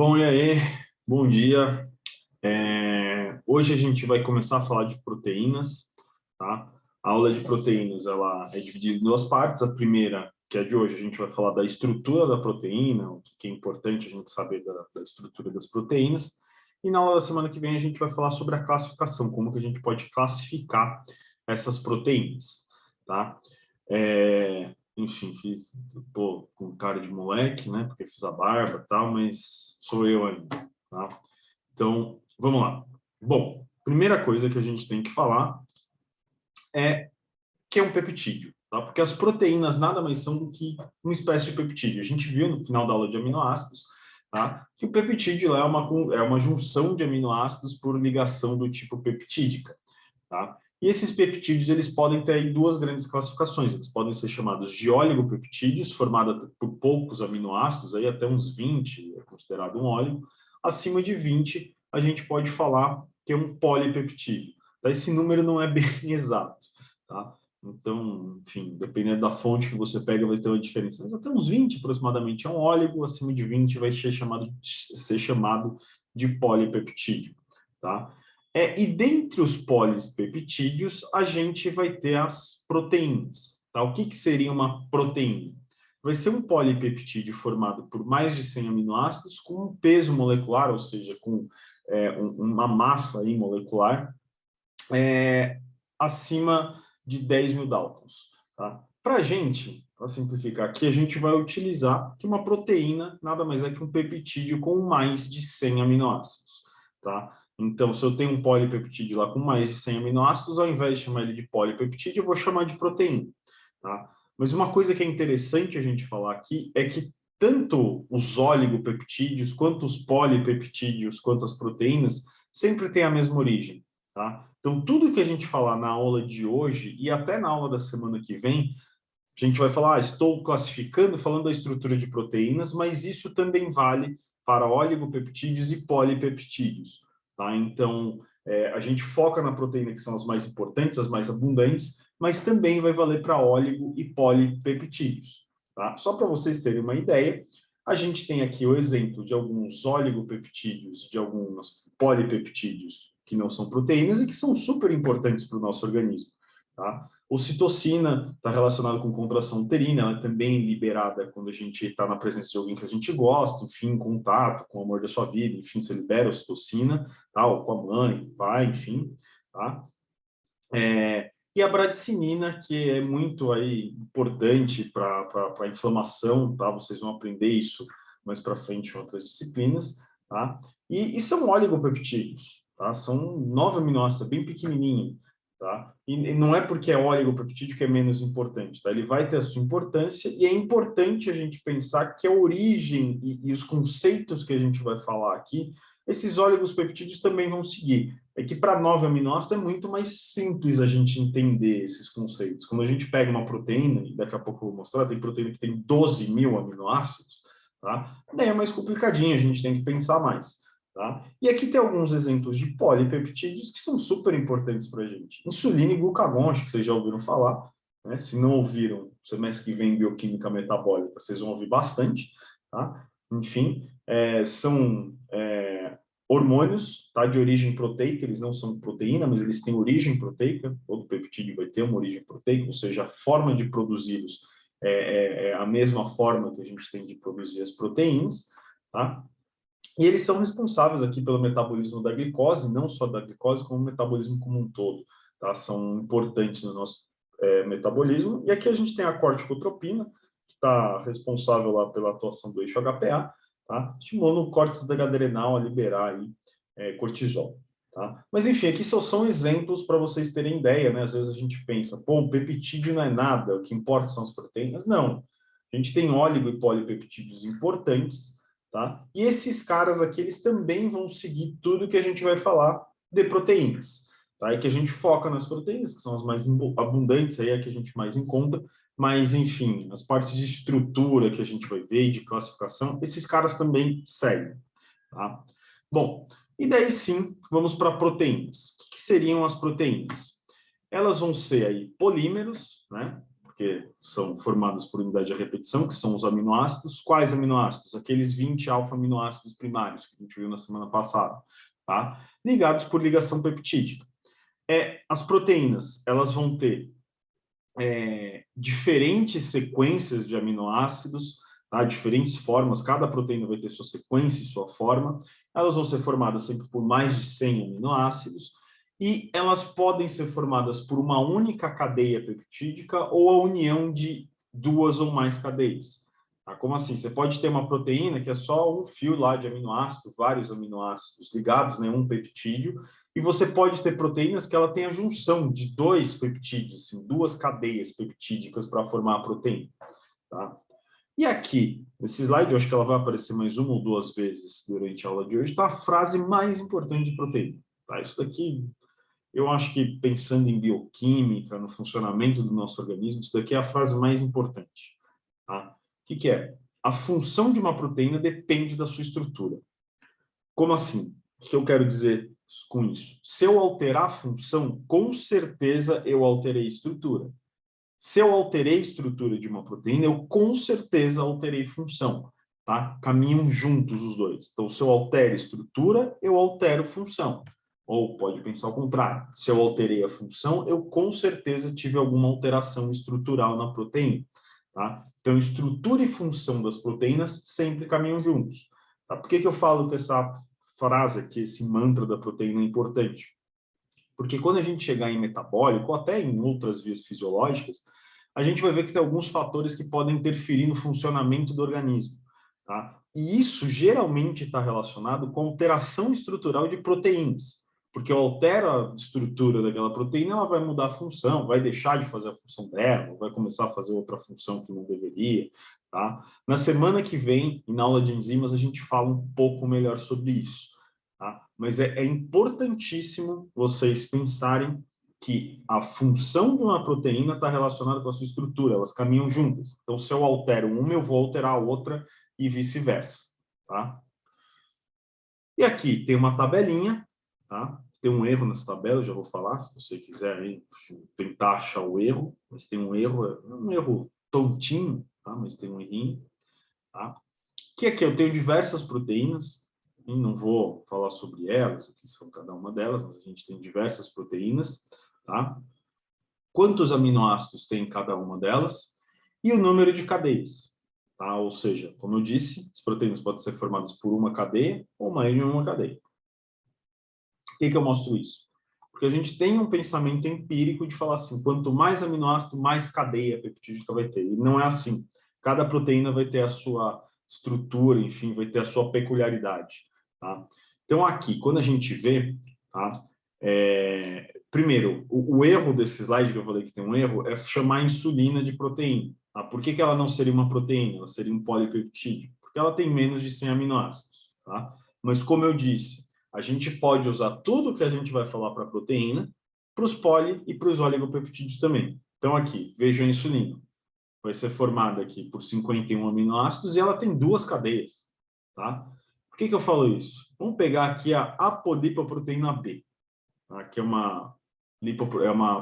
Bom, e aí? Bom dia. Hoje a gente vai começar a falar de proteínas, tá? A aula de proteínas, ela é dividida em duas partes. A primeira, que é de hoje, a gente vai falar da estrutura da proteína, o que é importante a gente saber da estrutura das proteínas. E na aula da semana que vem a gente vai falar sobre a classificação, como que a gente pode classificar essas proteínas, tá? Enfim, tô com cara de moleque, né? Porque fiz a barba e tal, mas sou eu ainda, tá? Então, vamos lá. Bom, primeira coisa que a gente tem que falar é que é um peptídeo, tá? Porque as proteínas nada mais são do que uma espécie de peptídeo. A gente viu no final da aula de aminoácidos, tá? Que o peptídeo é uma junção de aminoácidos por ligação do tipo peptídica, tá? E esses peptídeos, eles podem ter aí duas grandes classificações. Eles podem ser chamados de oligopeptídeos, formados por poucos aminoácidos, aí até uns 20 é considerado um óligo. Acima de 20, a gente pode falar que é um polipeptídeo. Tá? Esse número não é bem exato, tá? Então, enfim, dependendo da fonte que você pega, vai ter uma diferença. Mas até uns 20, aproximadamente, é um óligo. Acima de 20 vai ser chamado de polipeptídeo, tá? E dentre os polipeptídeos, a gente vai ter as proteínas. Tá? O que seria uma proteína? Vai ser um polipeptídeo formado por mais de 100 aminoácidos com um peso molecular, ou seja, com uma massa aí molecular acima de 10.000 Daltons. Tá? Para a gente, para simplificar aqui, a gente vai utilizar que uma proteína nada mais é que um peptídeo com mais de 100 aminoácidos. Tá? Então, se eu tenho um polipeptídeo lá com mais de 100 aminoácidos, ao invés de chamar ele de polipeptídeo, eu vou chamar de proteína. Tá? Mas uma coisa que é interessante a gente falar aqui é que tanto os oligopeptídeos, quanto os polipeptídeos, quanto as proteínas, sempre têm a mesma origem. Tá? Então, tudo que a gente falar na aula de hoje e até na aula da semana que vem, a gente vai falar, estou classificando, falando da estrutura de proteínas, mas isso também vale para oligopeptídeos e polipeptídeos. Tá? Então, a gente foca na proteína que são as mais importantes, as mais abundantes, mas também vai valer para óligo e polipeptídeos. Tá? Só para vocês terem uma ideia, a gente tem aqui o exemplo de alguns oligopeptídeos, de alguns polipeptídeos que não são proteínas e que são super importantes para o nosso organismo. Tá? Ocitocina está relacionada com contração uterina, ela é também liberada quando a gente está na presença de alguém que a gente gosta, enfim, contato com o amor da sua vida, enfim, você libera ocitocina, tá? Ou com a mãe, com o pai, enfim, tá? E a bradicinina, que é muito aí importante para a inflamação, tá? Vocês vão aprender isso mais para frente em outras disciplinas, tá? E são oligopeptídeos, tá? São 9 aminoácidos, bem pequenininho, tá? E não é porque é oligopeptídeo que é menos importante, tá? Ele vai ter a sua importância e é importante a gente pensar que a origem e os conceitos que a gente vai falar aqui, esses oligopeptídeos também vão seguir. É que para 9 aminoácidos é muito mais simples a gente entender esses conceitos. Quando a gente pega uma proteína, e daqui a pouco eu vou mostrar, tem proteína que tem 12.000 aminoácidos, tá? Daí é mais complicadinho, a gente tem que pensar mais. Tá? E aqui tem alguns exemplos de polipeptídeos que são super importantes para a gente. Insulina e glucagon, acho que vocês já ouviram falar. Né? Se não ouviram, semestre que vem, bioquímica metabólica, vocês vão ouvir bastante. Tá? Enfim, são hormônios, tá, de origem proteica, eles não são proteína, mas eles têm origem proteica, todo peptídeo vai ter uma origem proteica, ou seja, a forma de produzi-los é a mesma forma que a gente tem de produzir as proteínas, tá? E eles são responsáveis aqui pelo metabolismo da glicose, não só da glicose, como o metabolismo como um todo, tá? São importantes no nosso metabolismo. E aqui a gente tem a corticotropina, que está responsável lá pela atuação do eixo HPA, tá? Estimulando o córtex da adrenal a liberar aí, cortisol. Tá? Mas, enfim, aqui são exemplos para vocês terem ideia, né? Às vezes a gente pensa, pô, o peptídeo não é nada, o que importa são as proteínas. Não. A gente tem óligo e polipeptídeos importantes, tá? E esses caras aqui, eles também vão seguir tudo que a gente vai falar de proteínas. Tá? E que a gente foca nas proteínas, que são as mais abundantes, aí é que a gente mais encontra, mas, enfim, as partes de estrutura que a gente vai ver, de classificação, esses caras também seguem. Tá? Bom, e daí sim, vamos para proteínas. O que seriam as proteínas? Elas vão ser aí polímeros, né? porque são formadas por unidade de repetição, que são os aminoácidos. Quais aminoácidos? Aqueles 20 alfa-aminoácidos primários que a gente viu na semana passada, tá? Ligados por ligação peptídica. As proteínas, elas vão ter diferentes sequências de aminoácidos, tá? Diferentes formas, cada proteína vai ter sua sequência e sua forma. Elas vão ser formadas sempre por mais de 100 aminoácidos, e elas podem ser formadas por uma única cadeia peptídica ou a união de duas ou mais cadeias. Tá? Como assim? Você pode ter uma proteína que é só um fio lá de aminoácido, vários aminoácidos ligados, né, um peptídeo, e você pode ter proteínas que ela tem a junção de dois peptídeos, assim, duas cadeias peptídicas para formar a proteína. Tá? E aqui, nesse slide, eu acho que ela vai aparecer mais uma ou duas vezes durante a aula de hoje, está a frase mais importante de proteína. Tá? Isso daqui, eu acho que pensando em bioquímica, no funcionamento do nosso organismo, isso daqui é a frase mais importante. Tá? O que é? A função de uma proteína depende da sua estrutura. Como assim? O que eu quero dizer com isso? Se eu alterar a função, com certeza eu alterei a estrutura. Se eu alterei a estrutura de uma proteína, eu com certeza alterei função. Tá? Caminham juntos os dois. Então, se eu altero a estrutura, eu altero função. Ou pode pensar ao contrário. Se eu alterei a função, eu com certeza tive alguma alteração estrutural na proteína. Tá? Então, estrutura e função das proteínas sempre caminham juntos. Tá? Por que eu falo que essa frase aqui, esse mantra da proteína é importante? Porque quando a gente chegar em metabólico, ou até em outras vias fisiológicas, a gente vai ver que tem alguns fatores que podem interferir no funcionamento do organismo. Tá? E isso geralmente está relacionado com alteração estrutural de proteínas. Porque eu altero a estrutura daquela proteína, ela vai mudar a função, vai deixar de fazer a função dela, vai começar a fazer outra função que não deveria. Tá? Na semana que vem, na aula de enzimas, a gente fala um pouco melhor sobre isso. Tá? Mas é importantíssimo vocês pensarem que a função de uma proteína está relacionada com a sua estrutura, elas caminham juntas. Então, se eu altero uma, eu vou alterar a outra e vice-versa. Tá? E aqui tem uma tabelinha, tá? Tem um erro nessa tabela, eu já vou falar, se você quiser aí, tentar achar o erro, mas tem um erro tontinho, tá? Mas tem um errinho. Tá? Que aqui eu tenho diversas proteínas, e não vou falar sobre elas, o que são cada uma delas, mas a gente tem diversas proteínas, tá? Quantos aminoácidos tem cada uma delas e o número de cadeias, tá? Ou seja, como eu disse, as proteínas podem ser formadas por uma cadeia ou mais de uma cadeia. Por que eu mostro isso? Porque a gente tem um pensamento empírico de falar assim, quanto mais aminoácido, mais cadeia peptídica vai ter. E não é assim. Cada proteína vai ter a sua estrutura, enfim, vai ter a sua peculiaridade. Tá? Então, aqui, quando a gente vê, tá? Primeiro, o erro desse slide, que eu falei que tem um erro, é chamar a insulina de proteína. Tá? Por que ela não seria uma proteína? Ela seria um polipeptídeo. Porque ela tem menos de 100 aminoácidos. Tá? Mas, como eu disse, a gente pode usar tudo que a gente vai falar para a proteína, para os poli e para os oligopeptídeos também. Então, aqui, vejam a insulina. Vai ser formada aqui por 51 aminoácidos e ela tem duas cadeias. Tá? Por que eu falo isso? Vamos pegar aqui a apolipoproteína B, tá? Que é uma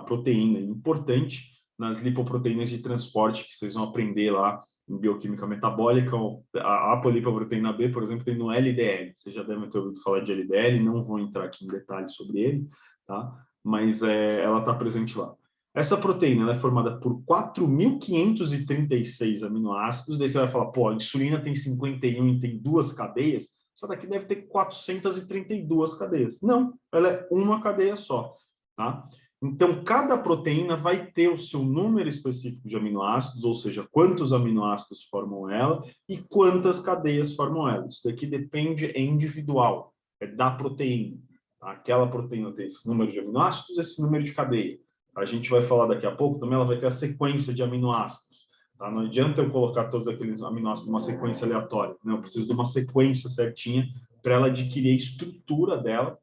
proteína importante nas lipoproteínas de transporte que vocês vão aprender lá em bioquímica metabólica. A apolipoproteína B, por exemplo, tem no LDL. Vocês já devem ter ouvido falar de LDL, não vou entrar aqui em detalhes sobre ele, tá? Mas ela está presente lá. Essa proteína ela é formada por 4.536 aminoácidos. Daí você vai falar, pô, a insulina tem 51 e tem duas cadeias. Essa daqui deve ter 432 cadeias. Não, ela é uma cadeia só. Tá? Então, cada proteína vai ter o seu número específico de aminoácidos, ou seja, quantos aminoácidos formam ela e quantas cadeias formam ela. Isso daqui depende, é individual, é da proteína. Tá? Aquela proteína tem esse número de aminoácidos, esse número de cadeia. A gente vai falar daqui a pouco, também ela vai ter a sequência de aminoácidos. Tá? Não adianta eu colocar todos aqueles aminoácidos numa sequência aleatória. Não, eu preciso de uma sequência certinha para ela adquirir a estrutura dela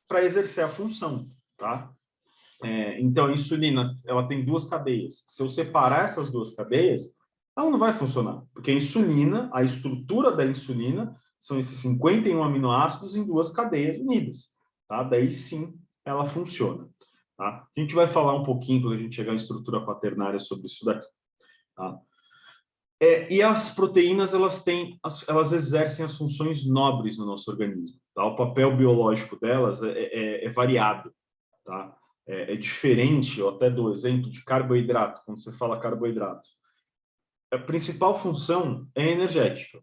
para exercer a função. Tá? Então, a insulina ela tem duas cadeias. Se eu separar essas duas cadeias, ela não vai funcionar, porque a insulina, a estrutura da insulina, são esses 51 aminoácidos em duas cadeias unidas. Tá? Daí sim ela funciona. Tá? A gente vai falar um pouquinho, quando a gente chegar em estrutura quaternária, sobre isso daqui. tá? E as proteínas, elas exercem as funções nobres no nosso organismo, tá? O papel biológico delas é variado, tá? É diferente, eu até dou exemplo de carboidrato, quando você fala carboidrato. A principal função é energética,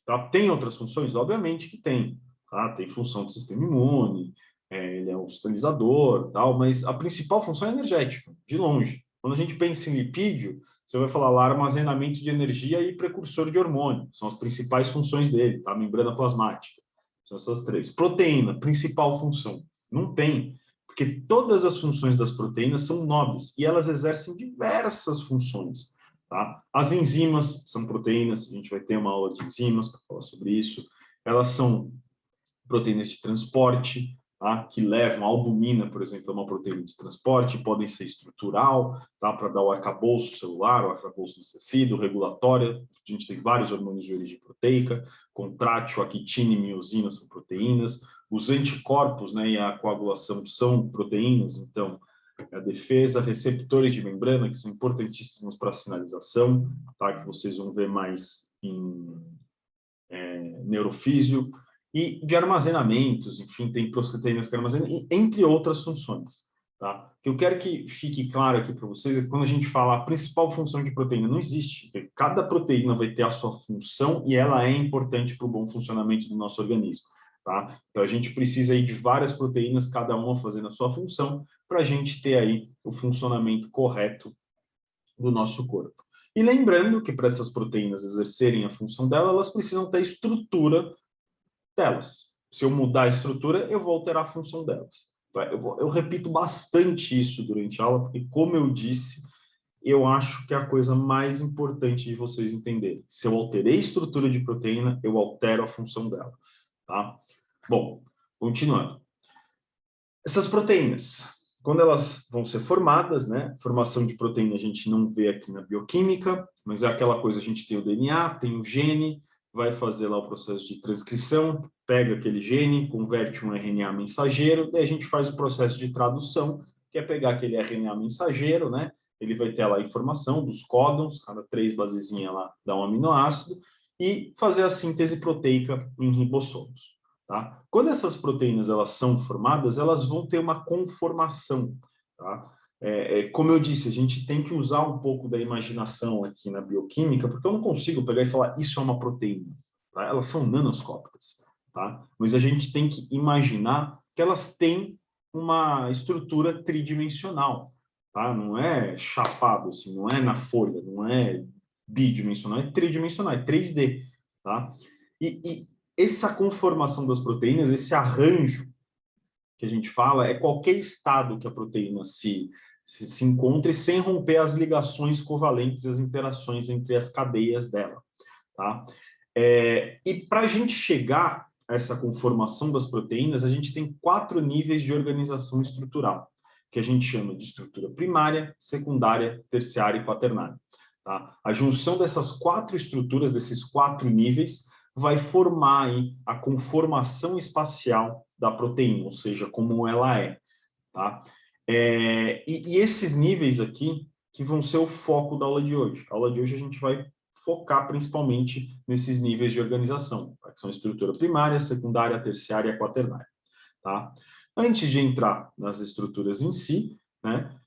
tá? Tem outras funções? Obviamente que tem, tá? Tem função do sistema imune, ele é um sinalizador, tal, mas a principal função é energética, de longe. Quando a gente pensa em lipídio, você vai falar lá armazenamento de energia e precursor de hormônio, são as principais funções dele, tá? Membrana plasmática, são essas três. Proteína, principal função, não tem, porque todas as funções das proteínas são nobres e elas exercem diversas funções, tá? As enzimas são proteínas, a gente vai ter uma aula de enzimas para falar sobre isso. Elas são proteínas de transporte, tá? Que levam a albumina, por exemplo, é uma proteína de transporte, podem ser estrutural, tá? Para dar o arcabouço celular, o arcabouço do tecido, regulatória, a gente tem vários hormônios de origem proteica, contrátil, a quitina e miosina são proteínas, os anticorpos, né, e a coagulação são proteínas, então a defesa, receptores de membrana, que são importantíssimos para a sinalização, tá? Que vocês vão ver mais em neurofísio, e de armazenamentos, enfim, tem proteínas que armazenam, entre outras funções. Tá? O que eu quero que fique claro aqui para vocês é que quando a gente fala a principal função de proteína, não existe. Cada proteína vai ter a sua função e ela é importante para o bom funcionamento do nosso organismo. Tá? Então, a gente precisa aí de várias proteínas, cada uma fazendo a sua função, para a gente ter aí o funcionamento correto do nosso corpo. E lembrando que para essas proteínas exercerem a função dela, elas precisam ter a estrutura delas. Se eu mudar a estrutura, eu vou alterar a função delas. Eu repito bastante isso durante a aula, porque, como eu disse, eu acho que é a coisa mais importante de vocês entenderem. Se eu alterei a estrutura de proteína, eu altero a função dela. Tá? Bom, continuando. Essas proteínas, quando elas vão ser formadas, né? Formação de proteína a gente não vê aqui na bioquímica, mas é aquela coisa, a gente tem o DNA, tem o gene, vai fazer lá o processo de transcrição, pega aquele gene, converte um RNA mensageiro, daí a gente faz o processo de tradução, que é pegar aquele RNA mensageiro, né? Ele vai ter lá a informação dos códons, cada 3 basezinhas lá dá um aminoácido, e fazer a síntese proteica em ribossomos. Tá? Quando essas proteínas elas são formadas, elas vão ter uma conformação. Tá? Como eu disse, a gente tem que usar um pouco da imaginação aqui na bioquímica, porque eu não consigo pegar e falar isso é uma proteína. Tá? Elas são nanoscópicas. Tá? Mas a gente tem que imaginar que elas têm uma estrutura tridimensional. Tá? Não é chapado, assim, não é na folha, não é bidimensional, é tridimensional, é 3D. Tá? E essa conformação das proteínas, esse arranjo que a gente fala, é qualquer estado que a proteína se encontre sem romper as ligações covalentes, as interações entre as cadeias dela. Tá? E para a gente chegar a essa conformação das proteínas, a gente tem 4 níveis de organização estrutural, que a gente chama de estrutura primária, secundária, terciária e quaternária. Tá? A junção dessas 4 estruturas, desses 4 níveis, vai formar aí a conformação espacial da proteína, ou seja, como ela é. Tá? E esses níveis aqui que vão ser o foco da aula de hoje. A aula de hoje a gente vai focar principalmente nesses níveis de organização, tá? Que são a estrutura primária, secundária, terciária e quaternária. Tá? Antes de entrar nas estruturas em si, né,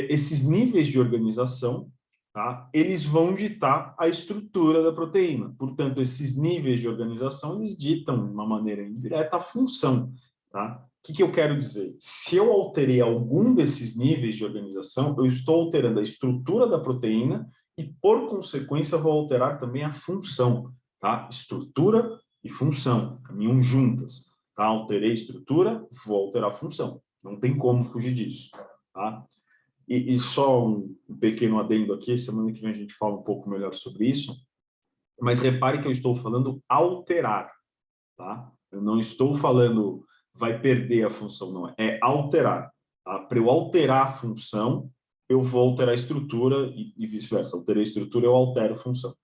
esses níveis de organização, tá, eles vão ditar a estrutura da proteína. Portanto, esses níveis de organização, eles ditam, de uma maneira indireta, a função. Tá? O que eu quero dizer? Se eu alterei algum desses níveis de organização, eu estou alterando a estrutura da proteína e, por consequência, vou alterar também a função. Tá? Estrutura e função caminham juntas. Tá? Alterei a estrutura, vou alterar a função. Não tem como fugir disso. Tá? E só um pequeno adendo aqui, semana que vem a gente fala um pouco melhor sobre isso, mas repare que eu estou falando alterar. Tá? Eu não estou falando vai perder a função, não. É alterar. Tá? Para eu alterar a função, eu vou alterar a estrutura e vice-versa. Alterei a estrutura, eu altero a função.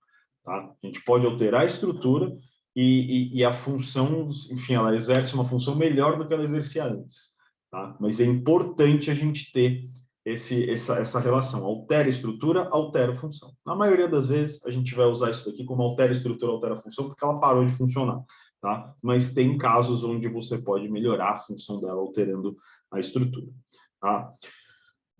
Tá? A gente pode alterar a estrutura e a função, enfim, ela exerce uma função melhor do que ela exercia antes. Tá? Mas é importante a gente ter essa relação. Altera a estrutura, altera a função. Na maioria das vezes, a gente vai usar isso aqui como altera a estrutura, altera a função, porque ela parou de funcionar. Tá? Mas tem casos onde você pode melhorar a função dela alterando a estrutura. Tá?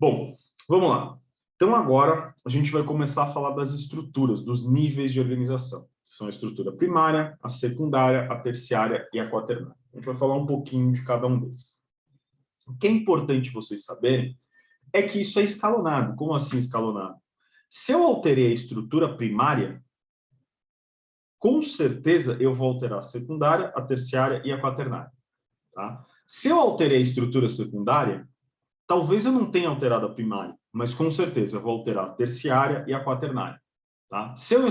Bom, vamos lá. Então, agora, a gente vai começar a falar das estruturas, dos níveis de organização. Que são a estrutura primária, a secundária, a terciária e a quaternária. A gente vai falar um pouquinho de cada um deles. O que é importante vocês saberem é que isso é escalonado. Como assim escalonado? Se eu alterei a estrutura primária, com certeza eu vou alterar a secundária, a terciária e a quaternária. Tá? Se eu alterei a estrutura secundária, talvez eu não tenha alterado a primária, mas com certeza eu vou alterar a terciária e a quaternária. Tá? Se eu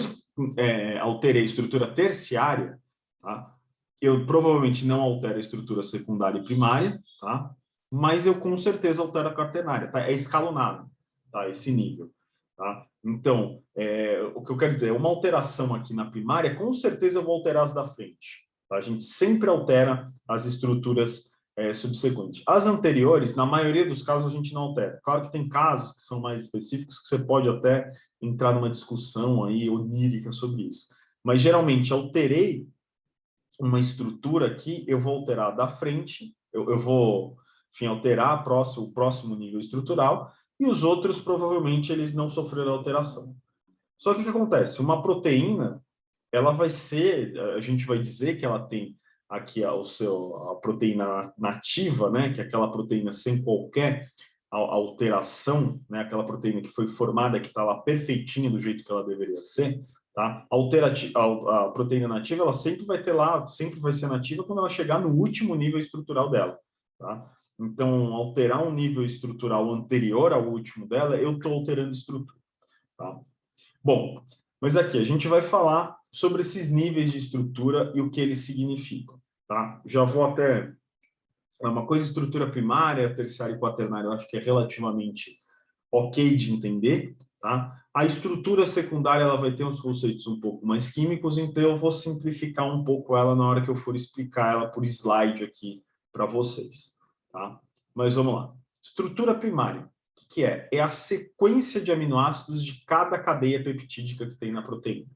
alterei a estrutura terciária, tá? Eu provavelmente não altero a estrutura secundária e primária, tá? Mas eu com certeza altero a quaternária. Tá? É escalonado, tá? Esse nível. Tá? Então, o que eu quero dizer é uma alteração aqui na primária, com certeza eu vou alterar as da frente. Tá? A gente sempre altera as estruturas subsequentes. As anteriores, na maioria dos casos, a gente não altera. Claro que tem casos que são mais específicos que você pode até entrar numa discussão aí onírica sobre isso. Mas, geralmente, alterei uma estrutura aqui, eu vou alterar da frente, eu vou, enfim, alterar o próximo nível estrutural, e os outros, provavelmente, eles não sofrerão alteração. Só que o que acontece? Uma proteína, ela vai ser, a gente vai dizer que ela tem aqui a proteína nativa, né, que é aquela proteína sem qualquer alteração, né, aquela proteína que foi formada, que está lá perfeitinha do jeito que ela deveria ser, tá? A proteína nativa, ela sempre vai ter lá, sempre vai ser nativa quando ela chegar no último nível estrutural dela, tá? Então, alterar um nível estrutural anterior ao último dela, eu estou alterando estrutura, tá? Bom, mas aqui a gente vai falar sobre esses níveis de estrutura e o que eles significam, tá? Já vou até uma coisa, estrutura primária, terciária e quaternária, eu acho que é relativamente ok de entender, tá? A estrutura secundária, ela vai ter uns conceitos um pouco mais químicos, então eu vou simplificar um pouco ela na hora que eu for explicar ela por slide aqui para vocês, tá? Mas vamos lá. Estrutura primária, o que é? É a sequência de aminoácidos de cada cadeia peptídica que tem na proteína,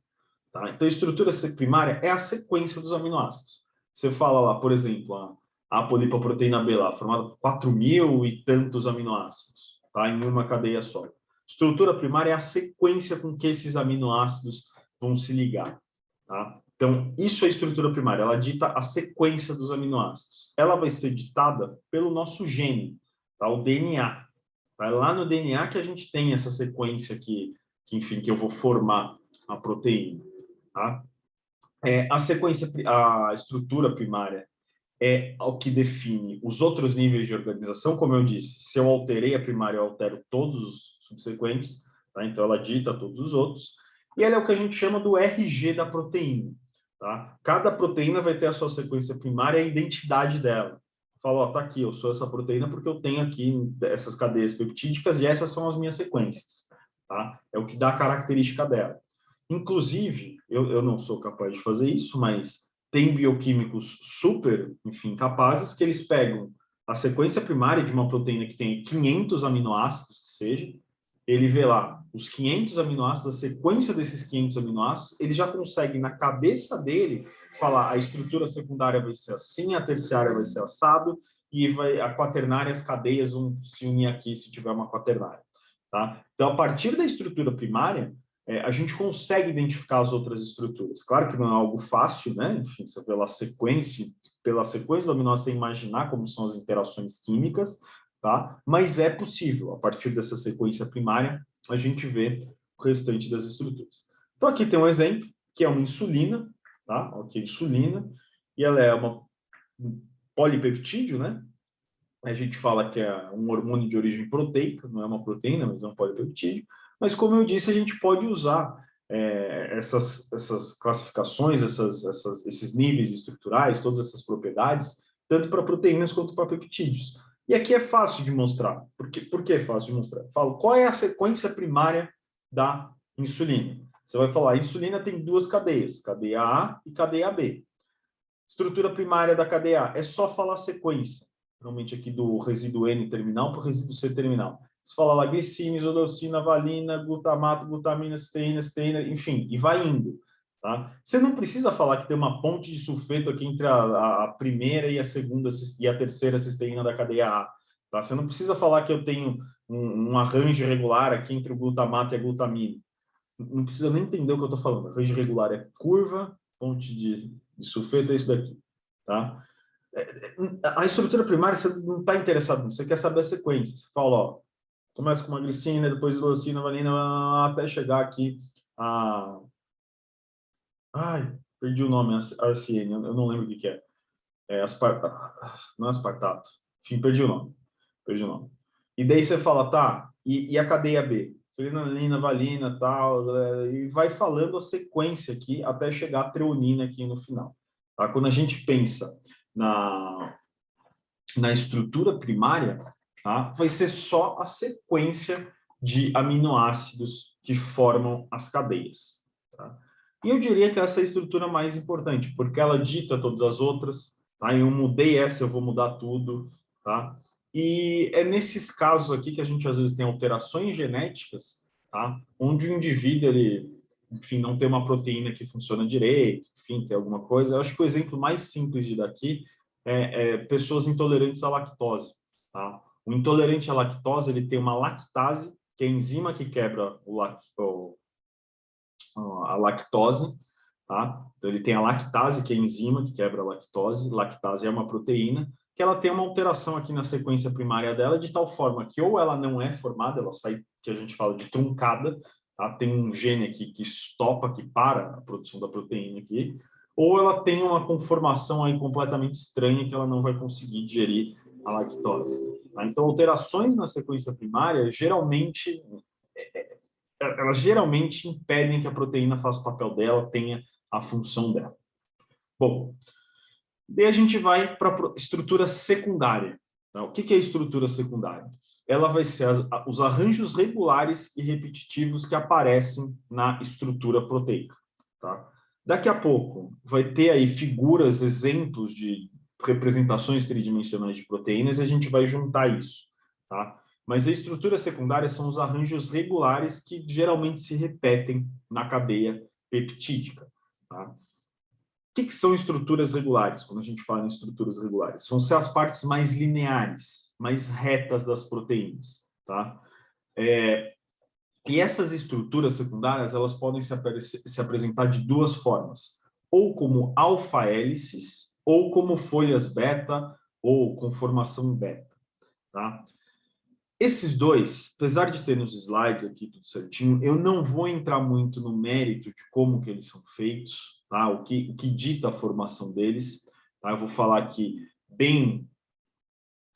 tá? Então, a estrutura primária é a sequência dos aminoácidos. Você fala lá, por exemplo, a polipoproteína B lá, formada por 4.000 e tantos aminoácidos, tá? Em uma cadeia só. Estrutura primária é a sequência com que esses aminoácidos vão se ligar, tá? Então, isso é a estrutura primária, ela dita a sequência dos aminoácidos. Ela vai ser ditada pelo nosso gene, tá? O DNA. Tá? Lá no DNA que a gente tem essa sequência enfim, que eu vou formar a proteína, tá? A estrutura primária é o que define os outros níveis de organização, como eu disse, se eu alterei a primária, eu altero todos os subsequentes, tá? Então ela dita todos os outros, e ela é o que a gente chama do RG da proteína, tá? Cada proteína vai ter a sua sequência primária e a identidade dela. Fala, ó, tá aqui, eu sou essa proteína porque eu tenho aqui essas cadeias peptídicas e essas são as minhas sequências, tá? É o que dá a característica dela. Inclusive, eu não sou capaz de fazer isso, mas tem bioquímicos super, enfim, capazes, que eles pegam a sequência primária de uma proteína que tem 500 aminoácidos, que seja, ele vê lá os 500 aminoácidos, a sequência desses 500 aminoácidos, ele já consegue, na cabeça dele, falar a estrutura secundária vai ser assim, a terciária vai ser assado, e a quaternária, as cadeias vão se unir aqui se tiver uma quaternária. Tá? Então, a partir da estrutura primária, a gente consegue identificar as outras estruturas. Claro que não é algo fácil, né? Enfim, você pela sequência do aminoácido, você imaginar como são as interações químicas, tá? Mas é possível, a partir dessa sequência primária, a gente vê o restante das estruturas. Então, aqui tem um exemplo, que é uma insulina, tá? Ok, insulina, e ela é um polipeptídeo, né? A gente fala que é um hormônio de origem proteica, não é uma proteína, mas é um polipeptídeo. Mas, como eu disse, a gente pode usar essas classificações, esses níveis estruturais, todas essas propriedades, tanto para proteínas quanto para peptídeos. E aqui é fácil de mostrar. Por que é fácil de mostrar? Falo, qual é a sequência primária da insulina? Você vai falar, a insulina tem duas cadeias, cadeia A e cadeia B. Estrutura primária da cadeia A, é só falar sequência. Realmente aqui do resíduo N terminal para o resíduo C terminal. você fala lá glicina, isodeucina, valina, glutamato, glutamina, cisteína, cisteína, enfim, e vai indo. Tá? Você não precisa falar que tem uma ponte de sulfeto aqui entre a primeira e a segunda e a terceira cisteína da cadeia A. Tá? Você não precisa falar que eu tenho um arranjo regular aqui entre o glutamato e a glutamina. Não precisa nem entender o que eu estou falando. Arranjo regular é curva, ponte de sulfeto é isso daqui. Tá? A estrutura primária, você não está interessado nisso, você quer saber a sequência. Você fala, ó, começa com uma glicina, depois leucina, valina, até chegar aqui a... Ai, perdi o nome, ARCN, eu não lembro o que é. Não é aspartato. Enfim, perdi o nome. E daí você fala, tá, e a cadeia B? Fenilalalanina, valina, tal, e vai falando a sequência aqui até chegar a treonina aqui no final. Tá? Quando a gente pensa na estrutura primária, tá? Vai ser só a sequência de aminoácidos que formam as cadeias. Tá? E eu diria que essa é a estrutura mais importante, porque ela dita todas as outras. Tá? Eu mudei essa, eu vou mudar tudo. Tá? E é nesses casos aqui que a gente às vezes tem alterações genéticas, tá? Onde o indivíduo, ele, enfim, não tem uma proteína que funciona direito, enfim, tem alguma coisa. Eu acho que o exemplo mais simples de daqui pessoas intolerantes à lactose. Tá? O intolerante à lactose, ele tem uma lactase, que é a enzima que quebra a lactose. Tá? Então, ele tem a lactase, que é a enzima que quebra a lactose. Lactase é uma proteína, que ela tem uma alteração aqui na sequência primária dela, de tal forma que ou ela não é formada, ela sai, que a gente fala de truncada, tá? Tem um gene aqui que estopa, que para a produção da proteína aqui, ou ela tem uma conformação aí completamente estranha que ela não vai conseguir digerir a lactose. Tá? Então, alterações na sequência primária, elas geralmente impedem que a proteína faça o papel dela, tenha a função dela. Bom, daí a gente vai para a estrutura secundária. Tá? O que é a estrutura secundária? Ela vai ser os arranjos regulares e repetitivos que aparecem na estrutura proteica. Tá? Daqui a pouco vai ter aí figuras, exemplos de representações tridimensionais de proteínas e a gente vai juntar isso. Tá? Mas a estrutura secundária são os arranjos regulares que geralmente se repetem na cadeia peptídica. Tá? O que são estruturas regulares? Quando a gente fala em estruturas regulares, vão ser as partes mais lineares, mais retas das proteínas. Tá? E essas estruturas secundárias, elas podem se apresentar de duas formas, ou como alfa-hélices, ou como folhas beta, ou com formação beta. Tá? Esses dois, apesar de ter nos slides aqui tudo certinho, eu não vou entrar muito no mérito de como que eles são feitos, tá? O que dita a formação deles. Tá? Eu vou falar aqui bem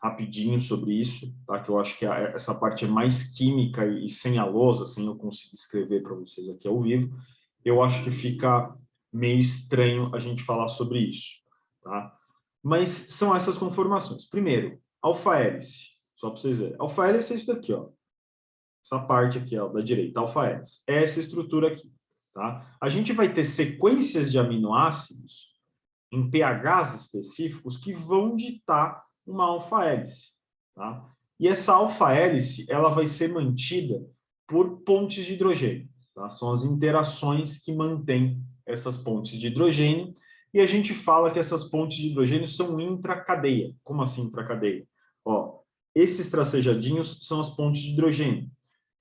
rapidinho sobre isso, tá? Que eu acho que essa parte é mais química e sem a lousa, sem eu conseguir escrever para vocês aqui ao vivo, eu acho que fica meio estranho a gente falar sobre isso, tá? Mas são essas conformações. Primeiro, alfa-hélice, só para vocês verem. Alfa-hélice é isso daqui, ó. Essa parte aqui, ó, da direita, alfa-hélice. É essa estrutura aqui, tá? A gente vai ter sequências de aminoácidos em pHs específicos que vão ditar uma alfa-hélice. Tá? E essa alfa-hélice ela vai ser mantida por pontes de hidrogênio. Tá? São as interações que mantêm essas pontes de hidrogênio. E a gente fala que essas pontes de hidrogênio são intracadeia. Como assim intracadeia? Ó, esses tracejadinhos são as pontes de hidrogênio.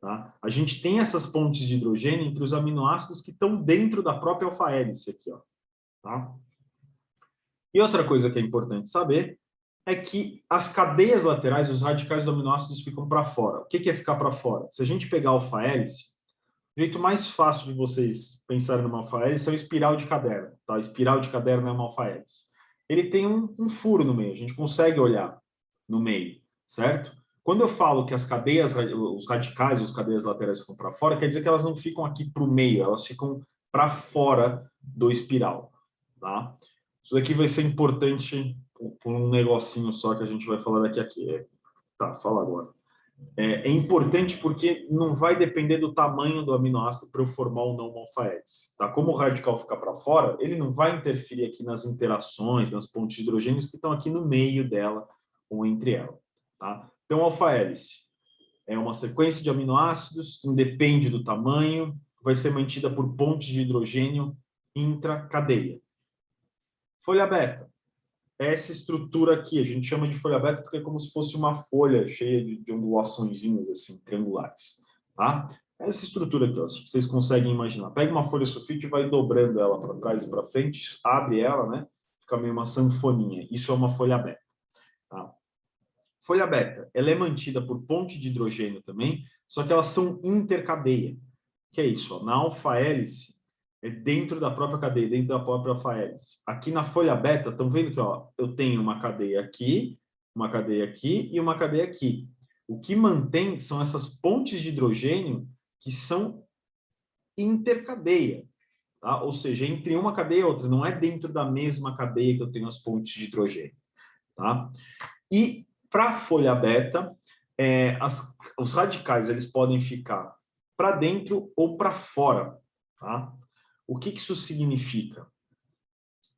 Tá? A gente tem essas pontes de hidrogênio entre os aminoácidos que estão dentro da própria alfa-hélice aqui. Ó, tá? E outra coisa que é importante saber é que as cadeias laterais, os radicais do aminoácidos ficam para fora. O que é ficar para fora? Se a gente pegar a alfa-hélice, o jeito mais fácil de vocês pensarem numa alfa-hélice é o espiral de caderno. Tá? Espiral de caderno é uma alfa-hélice. Ele tem um furo no meio, a gente consegue olhar no meio, certo? Quando eu falo que as cadeias, os radicais, as cadeias laterais ficam para fora, quer dizer que elas não ficam aqui para o meio, elas ficam para fora do espiral. Tá? Isso daqui vai ser importante por um negocinho só que a gente vai falar daqui a pouco. Tá, fala agora. É importante porque não vai depender do tamanho do aminoácido para eu formar ou não uma alfa-hélice. Tá? Como o radical fica para fora, ele não vai interferir aqui nas interações, nas pontes de hidrogênios que estão aqui no meio dela ou entre ela. Tá? Então, alfa-hélice. é uma sequência de aminoácidos, independe do tamanho, vai ser mantida por pontes de hidrogênio intracadeia. Folha beta. Essa estrutura aqui, a gente chama de folha beta porque é como se fosse uma folha cheia de ondulaçõezinhas, assim, triangulares. Tá? Essa estrutura aqui, ó, vocês conseguem imaginar. Pega uma folha sulfite e vai dobrando ela para trás e para frente, abre ela, né? Fica meio uma sanfoninha. Isso é uma folha beta. Tá? Folha beta, ela é mantida por ponte de hidrogênio também, só que elas são intercadeia. Que é isso? Ó, na alfa-hélice, é dentro da própria cadeia, dentro da própria alfa-hélice. Aqui na folha beta, estão vendo que ó, eu tenho uma cadeia aqui e uma cadeia aqui. O que mantém são essas pontes de hidrogênio que são intercadeia, tá? Ou seja, entre uma cadeia e outra, não é dentro da mesma cadeia que eu tenho as pontes de hidrogênio. Tá? E para a folha beta, os radicais eles podem ficar para dentro ou para fora. Tá? O que isso significa?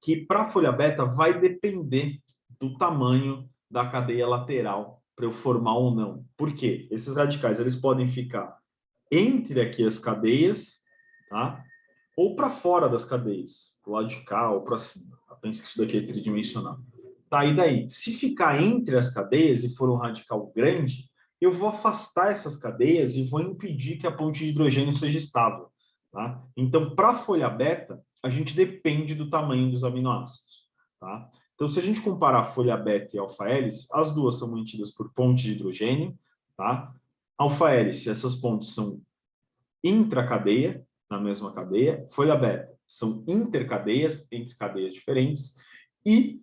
Que para a folha beta vai depender do tamanho da cadeia lateral para eu formar ou não. Por quê? Esses radicais eles podem ficar entre aqui as cadeias, tá? Ou para fora das cadeias, para o lado de cá ou para cima. Pensa que isso daqui é tridimensional. Tá, e daí? Se ficar entre as cadeias e for um radical grande, eu vou afastar essas cadeias e vou impedir que a ponte de hidrogênio seja estável. Tá? Então, para a folha beta, a gente depende do tamanho dos aminoácidos. Tá? Então, se a gente comparar a folha beta e a alfa-hélice, as duas são mantidas por ponte de hidrogênio. Tá? Alfa-hélice, essas pontes são intracadeia, na mesma cadeia. Folha beta são intercadeias, entre cadeias diferentes. E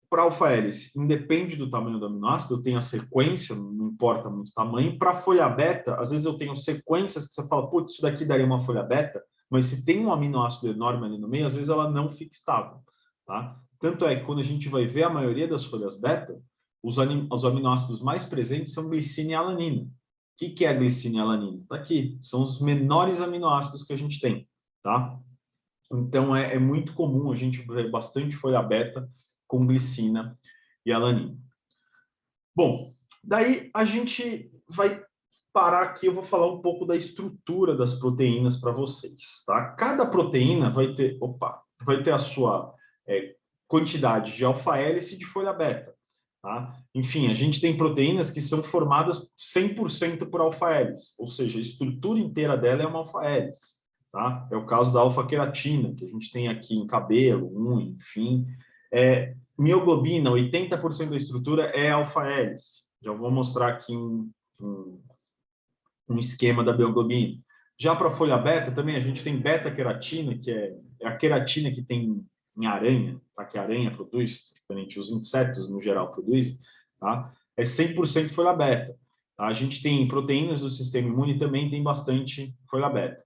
para alfa-hélice, independe do tamanho do aminoácido, eu tenho a sequência, não importa muito o tamanho. Para folha beta, às vezes eu tenho sequências que você fala, putz, isso daqui daria uma folha beta, mas se tem um aminoácido enorme ali no meio, às vezes ela não fica estável. Tá? Tanto é que quando a gente vai ver a maioria das folhas beta, os aminoácidos mais presentes são glicina e alanina. O que é a glicina e alanina? Está aqui, são os menores aminoácidos que a gente tem. Tá? Então, é muito comum a gente ver bastante folha beta com glicina e alanina. Bom, daí a gente vai parar aqui, eu vou falar um pouco da estrutura das proteínas para vocês, tá? Cada proteína vai ter a sua quantidade de alfa-hélice e de folha beta, tá? Enfim, a gente tem proteínas que são formadas 100% por alfa-hélice, ou seja, a estrutura inteira dela é uma alfa-hélice. Tá? É o caso da alfa-queratina, que a gente tem aqui em cabelo, unha, enfim. Mioglobina, 80% da estrutura é alfa-hélice. Já vou mostrar aqui um esquema da mioglobina. Já para a folha beta, também a gente tem beta-queratina, que é a queratina que tem em aranha, tá? Que a aranha produz, diferente, os insetos no geral produzem, tá? É 100% folha beta. Tá? A gente tem proteínas do sistema imune também tem bastante folha beta.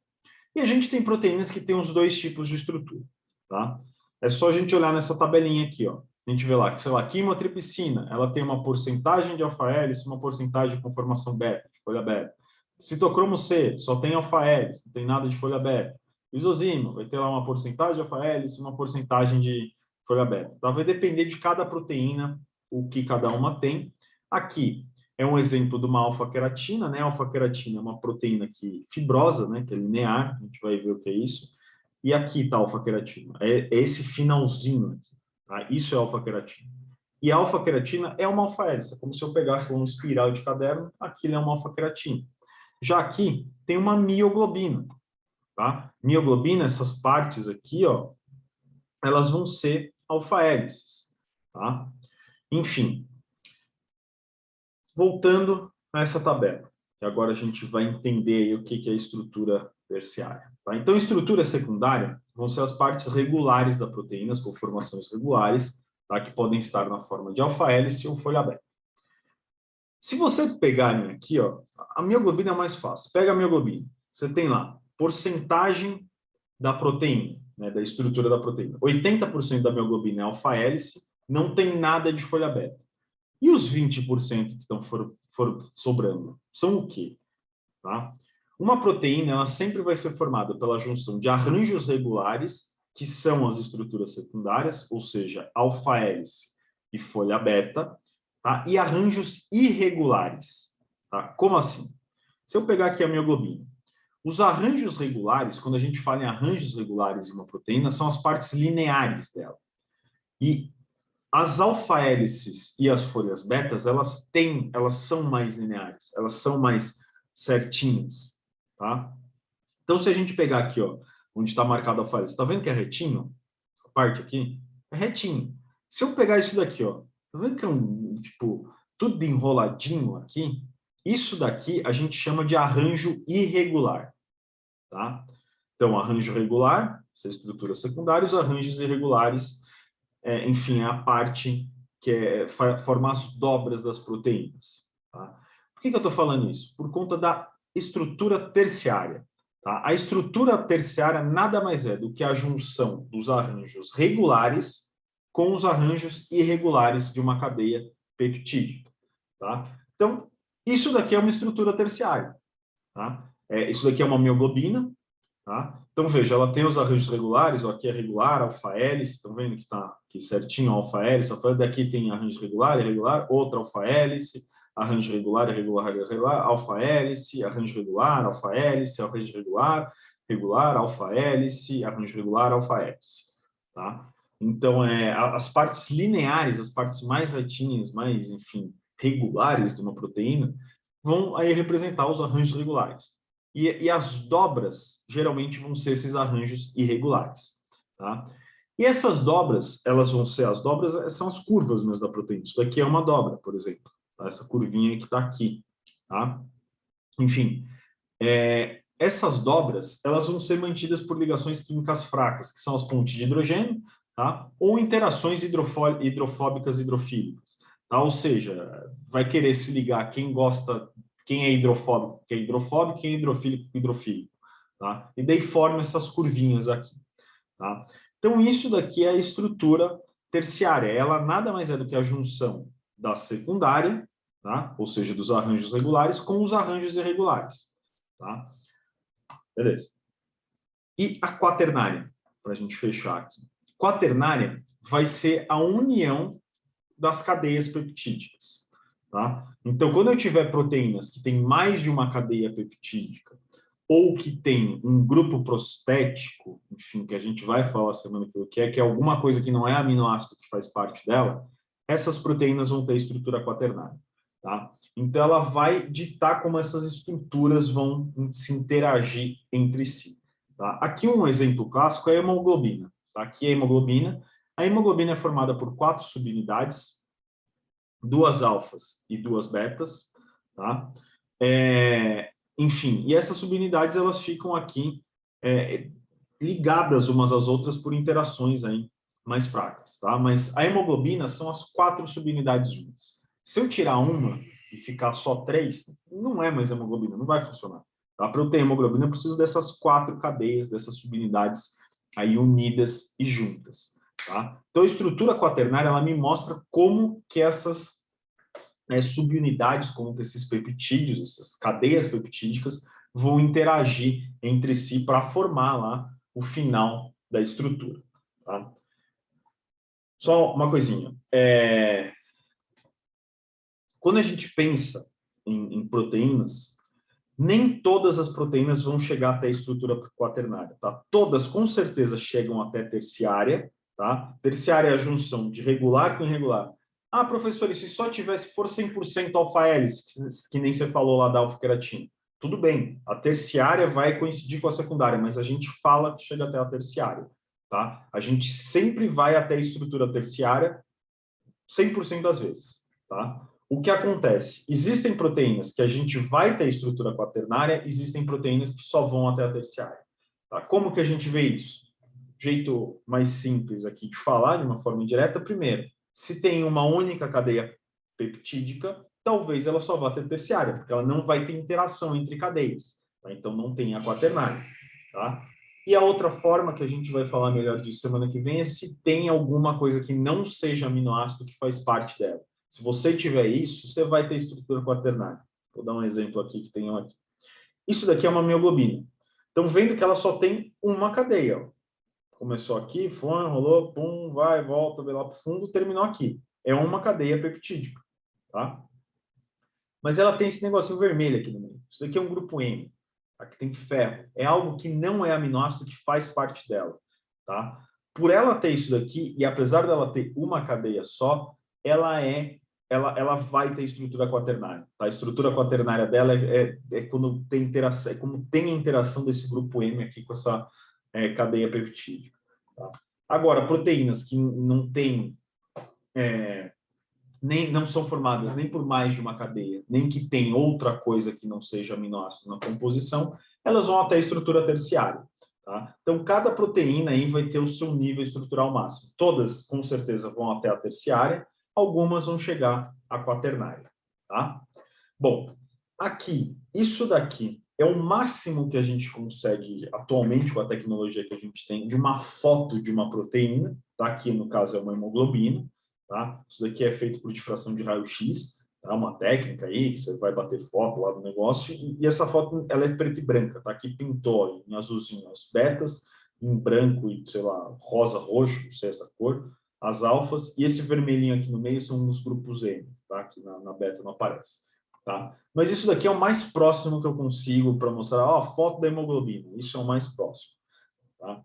E a gente tem proteínas que têm os dois tipos de estrutura, tá? É só a gente olhar nessa tabelinha aqui, ó. A gente vê lá que, sei lá, quimotripsina, ela tem uma porcentagem de alfa-hélice, uma porcentagem de conformação beta, de folha beta. Citocromo C, só tem alfa-hélice, não tem nada de folha beta. Isosimo, vai ter lá uma porcentagem de alfa-hélice, uma porcentagem de folha beta. Tá? Vai depender de cada proteína, o que cada uma tem. Aqui, é um exemplo de uma alfa-queratina, né? A alfa-queratina é uma proteína fibrosa, né? Que é linear, a gente vai ver o que é isso. E aqui está a alfa-queratina, é esse finalzinho aqui, tá? Isso é alfa-queratina. E a alfa-queratina é uma alfa-hélice, é como se eu pegasse lá um espiral de caderno, aquilo é uma alfa-queratina. Já aqui tem uma mioglobina, tá? Mioglobina, essas partes aqui, ó, elas vão ser alfa-hélices, tá? Enfim, voltando a essa tabela, que agora a gente vai entender o que é a estrutura terciária. Tá? Então, estrutura secundária vão ser as partes regulares da proteína, as conformações regulares, tá? Que podem estar na forma de alfa-hélice ou folha beta. Se você pegarem aqui, ó, a mioglobina é mais fácil. Pega a mioglobina, você tem lá porcentagem da proteína, né, da estrutura da proteína. 80% da mioglobina é alfa-hélice, não tem nada de folha beta. E os 20% que estão sobrando são o quê? Tá? Uma proteína ela sempre vai ser formada pela junção de arranjos regulares, que são as estruturas secundárias, ou seja, alfa-hélice e folha beta, tá? E arranjos irregulares. Tá? Como assim? Se eu pegar aqui a mioglobina, os arranjos regulares, quando a gente fala em arranjos regulares de uma proteína, são as partes lineares dela. E as alfa-hélices e as folhas betas, elas são mais lineares, elas são mais certinhas, tá? Então, se a gente pegar aqui, ó, onde está marcado a alfa-hélice, está vendo que é retinho? A parte aqui é retinho. Se eu pegar isso daqui, ó, tá vendo que é tipo, tudo enroladinho aqui? Isso daqui a gente chama de arranjo irregular, tá? Então, arranjo regular, essa é a estrutura secundária, os arranjos irregulares, enfim, é a parte que forma as dobras das proteínas. Tá? Por que eu estou falando isso? Por conta da estrutura terciária. Tá? A estrutura terciária nada mais é do que a junção dos arranjos regulares com os arranjos irregulares de uma cadeia peptídica. Tá? Então, isso daqui é uma estrutura terciária. Tá? Isso daqui é uma mioglobina. Tá? Então, veja, ela tem os arranjos regulares, ó, aqui é regular, alfa-hélice, estão vendo que está aqui certinho, alfa-hélice, daqui tem arranjo regular, irregular, outra alfa-hélice, arranjo regular, irregular, irregular, alfa-hélice, arranjo regular, alfa-hélice, arranjo regular, regular, alfa-hélice, arranjo regular, alfa-hélice. Tá? Então, as partes lineares, as partes mais retinhas, mais, enfim, regulares de uma proteína, vão aí representar os arranjos regulares. E as dobras, geralmente, vão ser esses arranjos irregulares. Tá? E essas dobras, elas vão ser, as dobras são as curvas mesmo da proteína. Isso daqui é uma dobra, por exemplo. Tá? Essa curvinha que está aqui. Tá? Enfim, essas dobras, elas vão ser mantidas por ligações químicas fracas, que são as pontes de hidrogênio, tá? Ou interações hidrofóbicas hidrofílicas. Tá? Ou seja, vai querer se ligar quem gosta, quem é hidrofóbico, quem é hidrofílico, hidrofílico. Tá? E daí forma essas curvinhas aqui. Tá? Então, isso daqui é a estrutura terciária. Ela nada mais é do que a junção da secundária, tá? Ou seja, dos arranjos regulares, com os arranjos irregulares. Tá? Beleza. E a quaternária, para a gente fechar aqui. Quaternária vai ser a união das cadeias peptídicas. Tá? Então, quando eu tiver proteínas que têm mais de uma cadeia peptídica ou que tem um grupo prostético, enfim, que a gente vai falar semana que é alguma coisa que não é aminoácido que faz parte dela, essas proteínas vão ter estrutura quaternária. Tá? Então, ela vai ditar como essas estruturas vão se interagir entre si. Tá? Aqui um exemplo clássico é a hemoglobina. Tá? Aqui é a hemoglobina. A hemoglobina é formada por 4 subunidades, 2 alfas e 2 betas. Tá? Enfim, e essas subunidades elas ficam aqui ligadas umas às outras por interações aí mais fracas. Tá? Mas a hemoglobina são as 4 subunidades juntas. Se eu tirar uma e ficar só 3, não é mais hemoglobina, não vai funcionar. Tá? Para eu ter hemoglobina, eu preciso dessas 4 cadeias, dessas subunidades aí unidas e juntas. Tá? Então, a estrutura quaternária, ela me mostra como que essas subunidades, como que esses peptídeos, essas cadeias peptídicas, vão interagir entre si para formar lá o final da estrutura. Tá? Só uma coisinha. Quando a gente pensa em proteínas, nem todas as proteínas vão chegar até a estrutura quaternária. Tá? Todas, com certeza, chegam até terciária. Tá? Terciária é a junção de regular com irregular. Ah, professor, e se só tivesse for 100% alfa-hélice, que nem você falou lá da alfa-queratina? Tudo bem, a terciária vai coincidir com a secundária, mas a gente fala que chega até a terciária. Tá? A gente sempre vai até a estrutura terciária 100% das vezes. Tá? O que acontece? Existem proteínas que a gente vai ter estrutura quaternária, existem proteínas que só vão até a terciária. Tá? Como que a gente vê isso? Jeito mais simples aqui de falar, de uma forma indireta, primeiro, se tem uma única cadeia peptídica, talvez ela só vá ter terciária, porque ela não vai ter interação entre cadeias. Tá? Então, não tem a quaternária. Tá? E a outra forma que a gente vai falar melhor disso semana que vem é se tem alguma coisa que não seja aminoácido que faz parte dela. Se você tiver isso, você vai ter estrutura quaternária. Vou dar um exemplo aqui que tem aqui. Isso daqui é uma mioglobina. Então, vendo que ela só tem uma cadeia. Ó. Começou aqui, foi, rolou, pum, vai, volta, vai lá para o fundo, terminou aqui. É uma cadeia peptídica. Tá? Mas ela tem esse negocinho vermelho aqui no meio. Isso daqui é um grupo M. Aqui tem ferro. É algo que não é aminoácido, que faz parte dela. Tá? Por ela ter isso daqui, e apesar dela ter uma cadeia só, ela vai ter estrutura quaternária. Tá? A estrutura quaternária dela é quando tem interação, é como tem a interação desse grupo M aqui com essa cadeia peptídica. Tá? Agora, proteínas que não têm nem não são formadas nem por mais de uma cadeia, nem que tem outra coisa que não seja aminoácido na composição, elas vão até a estrutura terciária. Tá? Então, cada proteína aí vai ter o seu nível estrutural máximo. Todas, com certeza, vão até a terciária, algumas vão chegar à quaternária. Tá? Bom, aqui, isso daqui é o máximo que a gente consegue atualmente com a tecnologia que a gente tem de uma foto de uma proteína, tá? Aqui no caso é uma hemoglobina, tá? Isso daqui é feito por difração de raio-x, tá? Uma técnica aí que você vai bater foto lá do negócio e essa foto ela é preta e branca, tá? Aqui pintou em azulzinho as betas, em branco e sei lá rosa, roxo, não sei essa cor, as alfas e esse vermelhinho aqui no meio são os grupos M, tá? Aqui na beta não aparece. Tá? Mas isso daqui é o mais próximo que eu consigo para mostrar a foto da hemoglobina. Isso é o mais próximo. Tá?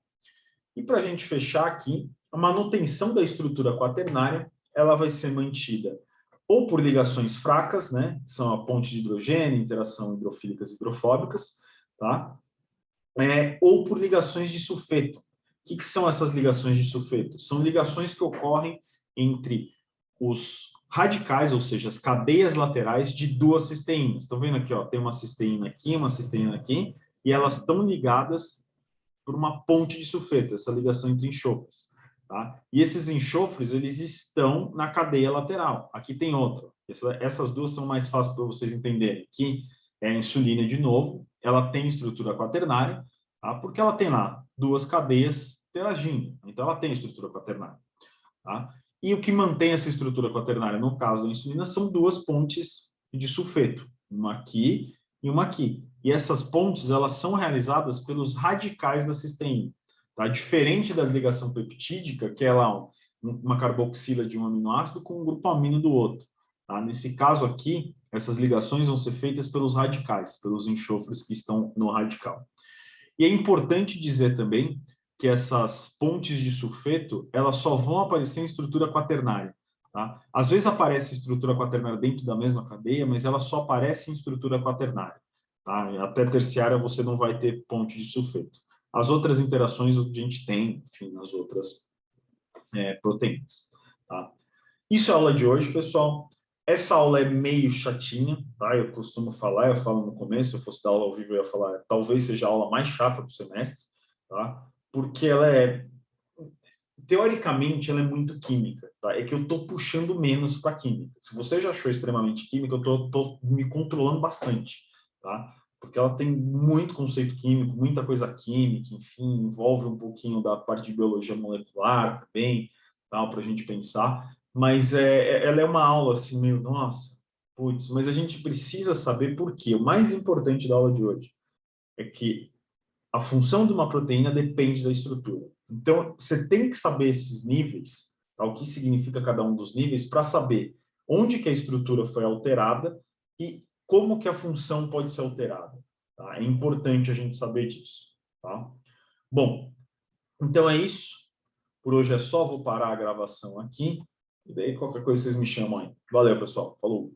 E para a gente fechar aqui, a manutenção da estrutura quaternária ela vai ser mantida ou por ligações fracas, né? Que são a ponte de hidrogênio, interação hidrofílicas e hidrofóbicas, tá? Ou por ligações de sulfeto. O que são essas ligações de sulfeto? São ligações que ocorrem entre os radicais, ou seja, as cadeias laterais de duas cisteínas. Estão vendo aqui, ó, tem uma cisteína aqui, e elas estão ligadas por uma ponte de sulfeto, essa ligação entre enxofres. Tá? E esses enxofres, eles estão na cadeia lateral. Aqui tem outra. Essas duas são mais fáceis para vocês entenderem. Aqui é a insulina de novo, ela tem estrutura quaternária, tá? Porque ela tem lá duas cadeias interagindo. Então, ela tem estrutura quaternária. Tá? E o que mantém essa estrutura quaternária, no caso da insulina, são duas pontes de sulfeto, uma aqui e uma aqui. E essas pontes, elas são realizadas pelos radicais da cisteína. Tá? Diferente da ligação peptídica, que é lá uma carboxila de um aminoácido com um grupo amino do outro. Tá? Nesse caso aqui, essas ligações vão ser feitas pelos radicais, pelos enxofres que estão no radical. E é importante dizer também que essas pontes de sulfeto, elas só vão aparecer em estrutura quaternária. Tá? Às vezes aparece estrutura quaternária dentro da mesma cadeia, mas ela só aparece em estrutura quaternária. Tá? Até terciária você não vai ter ponte de sulfeto. As outras interações a gente tem, enfim, nas outras proteínas. Tá? Isso é a aula de hoje, pessoal. Essa aula é meio chatinha, tá? Eu costumo falar, eu falo no começo, se eu fosse dar aula ao vivo, eu ia falar, talvez seja a aula mais chata do semestre, tá? Porque ela teoricamente, ela é muito química, tá? É que eu estou puxando menos para química. Se você já achou extremamente química, eu estou me controlando bastante, tá? Porque ela tem muito conceito químico, muita coisa química, enfim, envolve um pouquinho da parte de biologia molecular também, tá? Para a gente pensar. Mas ela é uma aula assim, meio, nossa, putz, mas a gente precisa saber por quê. O mais importante da aula de hoje é que a função de uma proteína depende da estrutura. Então, você tem que saber esses níveis, tá? O que significa cada um dos níveis, para saber onde que a estrutura foi alterada e como que a função pode ser alterada. Tá? É importante a gente saber disso. Tá? Bom, então é isso. Por hoje é só, vou parar a gravação aqui. E daí qualquer coisa vocês me chamam aí. Valeu, pessoal. Falou!